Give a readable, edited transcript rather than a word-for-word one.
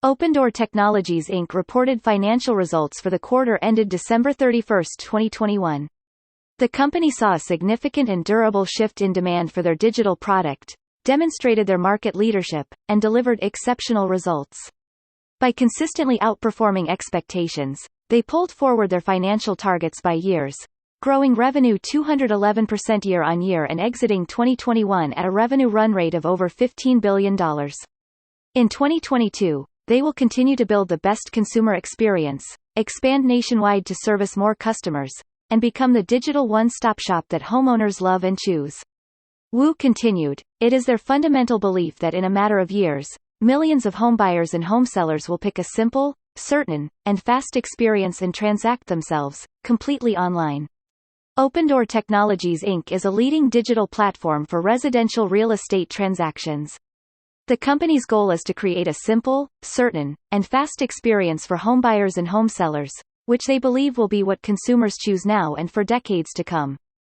Opendoor Technologies Inc. reported financial results for the quarter ended December 31, 2021. The company saw a significant and durable shift in demand for their digital product, demonstrated their market leadership, and delivered exceptional results. By consistently outperforming expectations, they pulled forward their financial targets by years, growing revenue 211% year-on-year and exiting 2021 at a revenue run rate of over $15 billion. In 2022, they will continue to build the best consumer experience, expand nationwide to service more customers, and become the digital one-stop shop that homeowners love and choose. Wu continued, "It is their fundamental belief that in a matter of years, millions of homebuyers and home sellers will pick a simple, certain, and fast experience and transact themselves, completely online." Opendoor Technologies Inc. is a leading digital platform for residential real estate transactions. The company's goal is to create a simple, certain, and fast experience for homebuyers and home sellers, which they believe will be what consumers choose now and for decades to come.